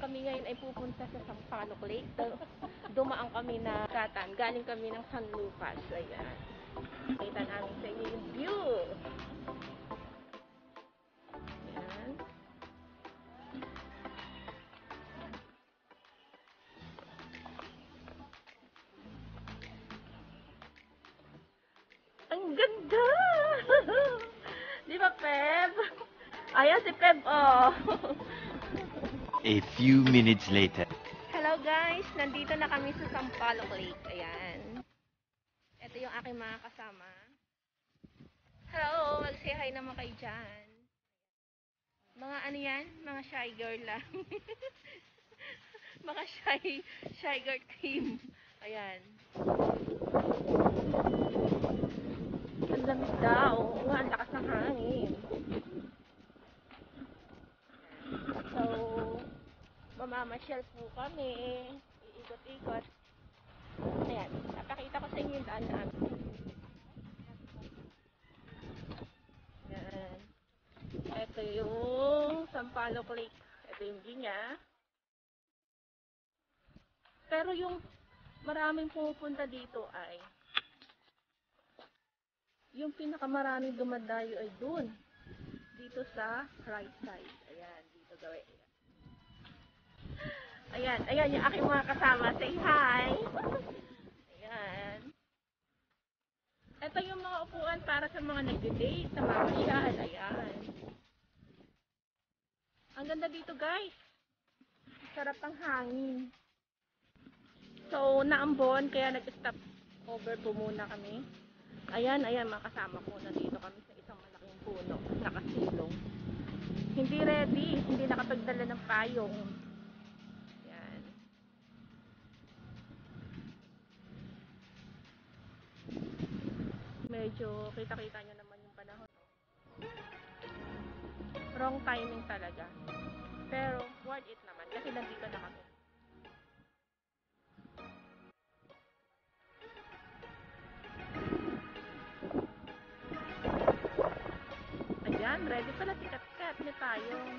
kami ngayon ay pupunta sa Sampaloc Lake. Dumaan kami na Katan. Galing kami ng San Lucas. Ayan. Kita namin sa inyo yung view. Ayan. Ang ganda! Di ba, Peb? Ayan si Peb, oh. A few minutes later. Hello guys, nandito na kami sa Sampaloc Lake. Ayan. Ito yung aking mga kasama. Hello, mag-say hi naman kayo dyan. Mga ano yan? Mga shy girl lang. Mga shy girl team. Ayan. Ang lamig daw. Oo nga, ang lakas ng hangin. So, mamamasyal po kami. Iikot-ikot. Ayan, napakita ko sa inyo yung daan namin. Ayan. Ito yung Sampaloc Lake. Ito yung view niya. Pero yung maraming pumupunta dito ay yung pinakamaraming dumadayo ay dun. Dito sa right side. Ayan, dito gawin. Ayan, ayan yung aking mga kasama. Say hi! Ayan. Ito yung mga upuan para sa mga nag-date, sa mamasyal. Ayan. Ang ganda dito guys. Sarap ang hangin. So, naambon, kaya nag-stop over po muna kami. Ayan, ayan, mga kasama ko. Nandito kami sa isang malaking puno. Nakasilong. Hindi ready. Hindi nakapagdala ng payong. Ayan. Medyo kita-kita nyo naman yung panahon. Wrong timing talaga. Pero, worth it naman. Kasi nandito na kami. Ayan, ready pala si Kat-Kat. May payong.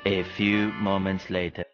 A few moments later.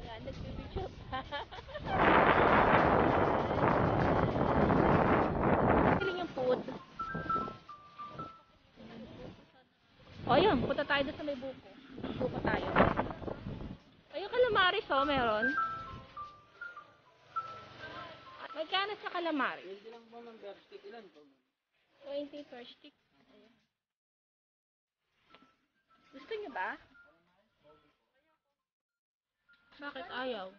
Ayan, nag-picture pa. Feeling yung food. O, yun. Punta tayo doon sa may buko. Buko tayo. Ayun, calamaris, oh, meron. Magkano sa calamaris? 20 lang po, ma'am, per stick. Ilan po, ma'am? 20 per stick. Ayan. Gusto niyo ba? Bakit ayaw?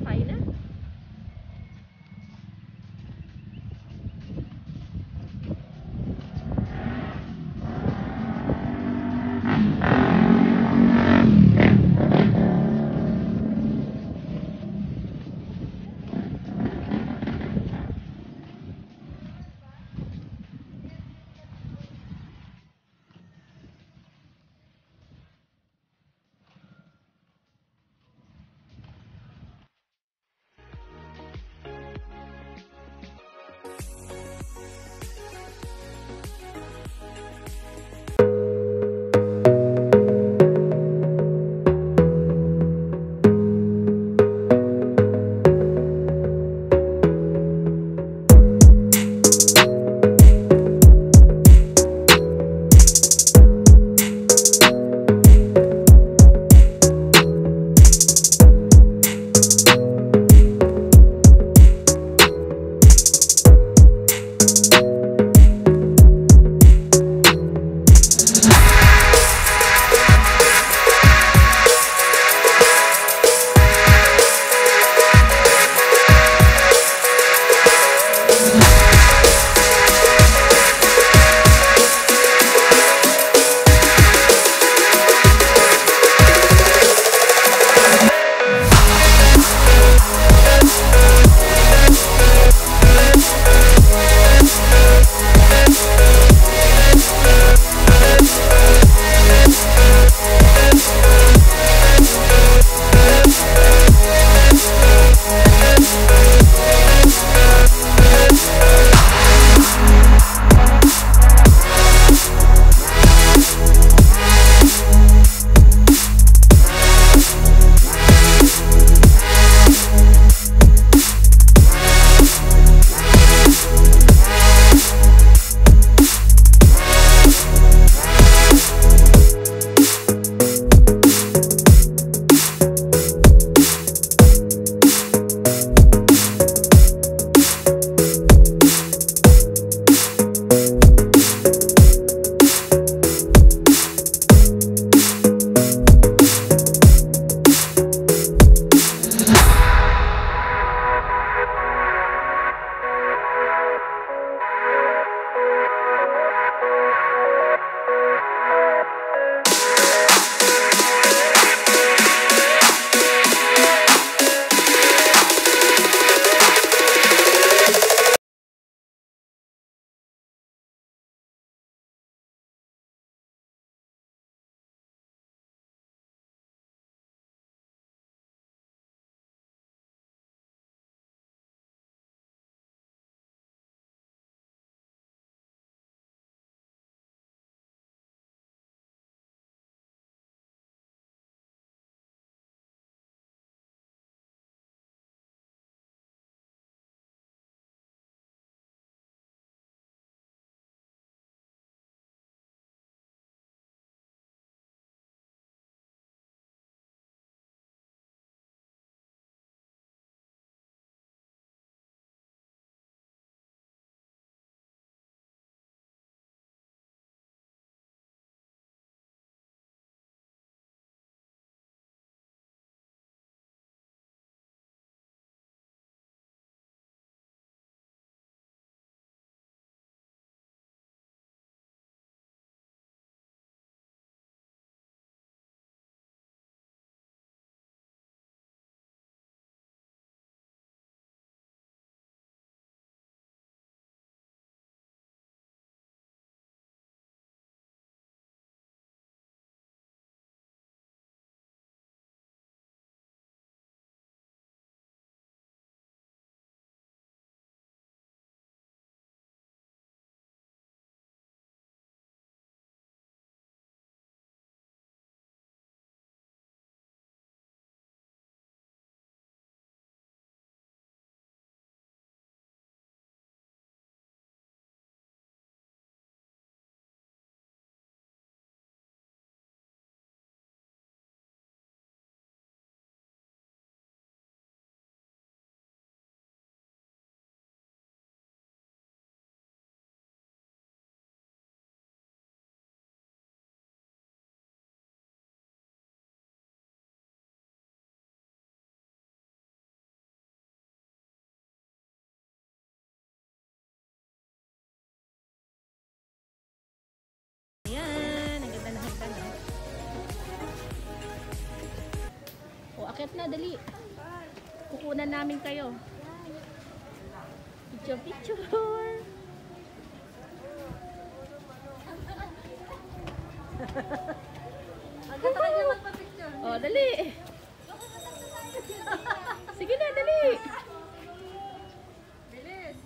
Fine na? na, dali. Kukunan namin kayo. Picture, picture. Oh, dali. Sige na, dali. Bilis.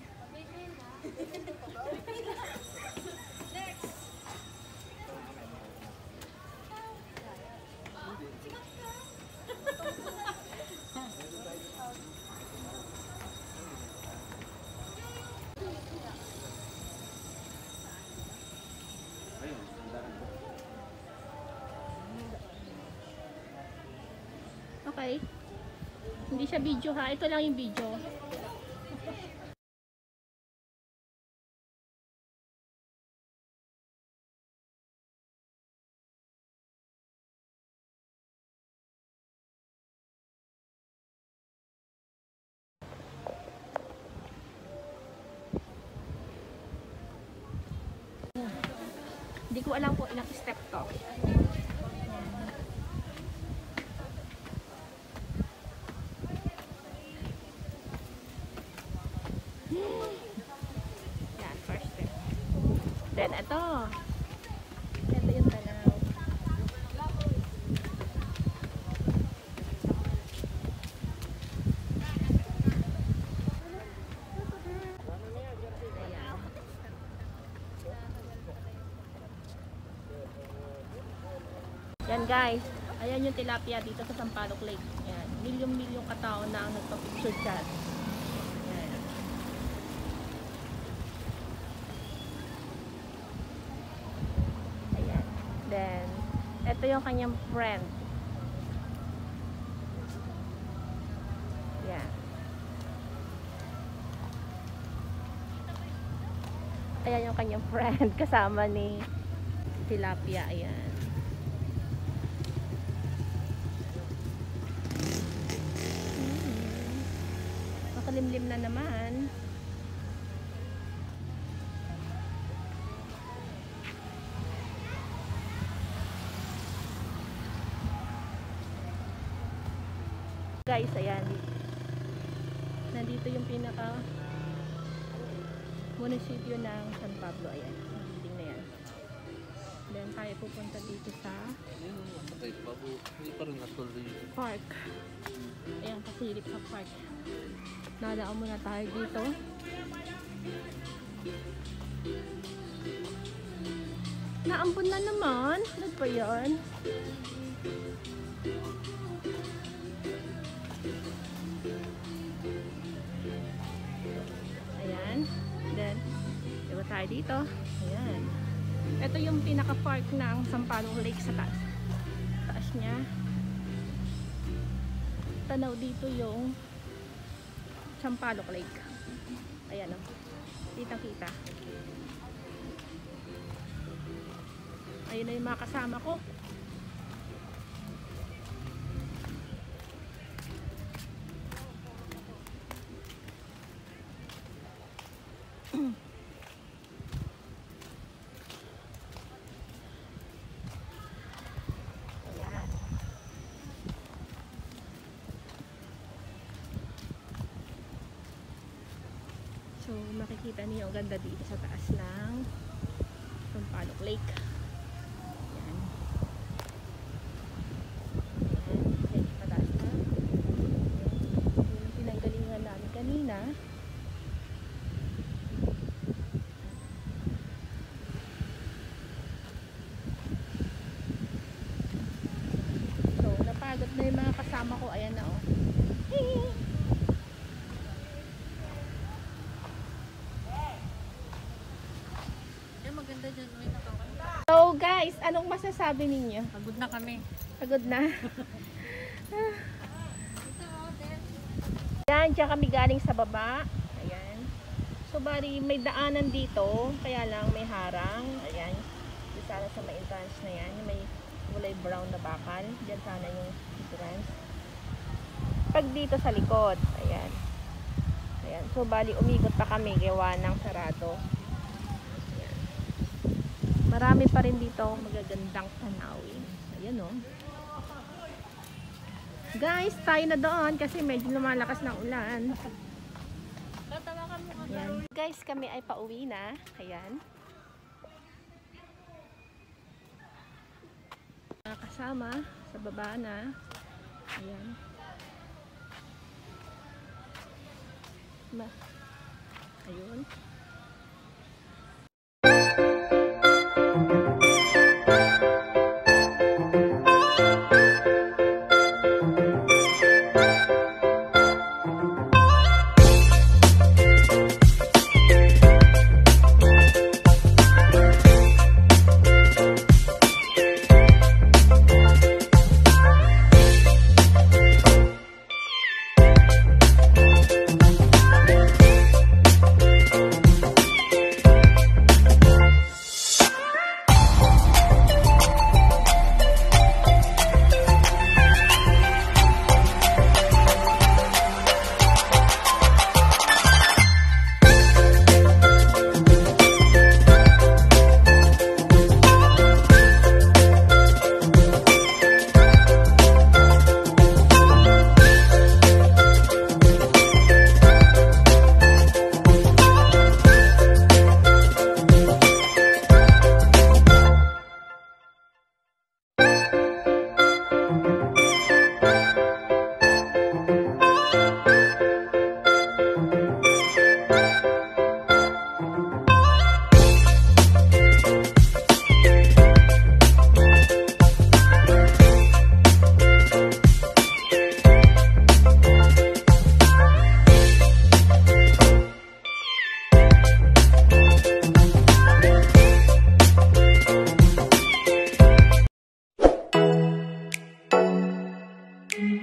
Okay. Hindi siya video ha. Ito lang yung video. Hindi ko alam kung ilang step to. Yan, first step. Then, ito. Ito yung tanaw. Ayan. Yan guys. Ayan yung tilapia dito sa Sampaloc Lake. Ayan. Milyong-milyong katao na ang nagpa-picture dyan. Ayan. Ayan. Then, ito yung kanyang friend. Ayan. Ayan yung kanyang friend kasama ni tilapia. Ayan. Makalimlim na naman. Guys, ayan. Nandito yung pinaka munisipyo ng San Pablo. Ayan. Ang building na yan. Then tayo pupunta dito sa Hindi pa rin natuloy. park. Ayan, pasilip sa park. Nadaan muna tayo dito. Naambon na naman. Ano ba yan? Ayan. Then, diba tayo dito? Ayan. Ito yung pinaka-park ng Sampaloc Lake sa taas. Taas niya. Tanaw dito yung Sampaloc Lake. Ayan o. Kitang-kita. Ayun na yung mga kasama ko. Ayan. So, makikita niyo ang ganda dito sa taas ng Sampaloc Lake. Ayan. Ayan. Ayan, mataas na. Ayan. Yung pinanggalingan namin kanina. So, napagod na yung mga kasama ko. Ayan na oh. Hey! Maganda dyan. May nakakanta. So guys, anong masasabi ninyo? Pagod na kami. Pagod na. Yan, dyan kami galing sa baba. Ayan. So bali, may daanan dito. Kaya lang may harang. Ayan. Di sana sa may entrance na yan. Yung may kulay brown na bakal. Diyan sana yung entrance. Pag dito sa likod. Ayan. Ayan. So bali, umigot pa kami. Gawa ng sarado. Marami pa rin dito magagandang tanawin. Ayan o. Guys, tayo na doon kasi medyo lumalakas ng ulan. Tatawakan mo ka. Ayan. Guys, kami ay pauwi na. Ayan. Mga kasama sa baba na. Ayan. Ayun.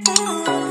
Oh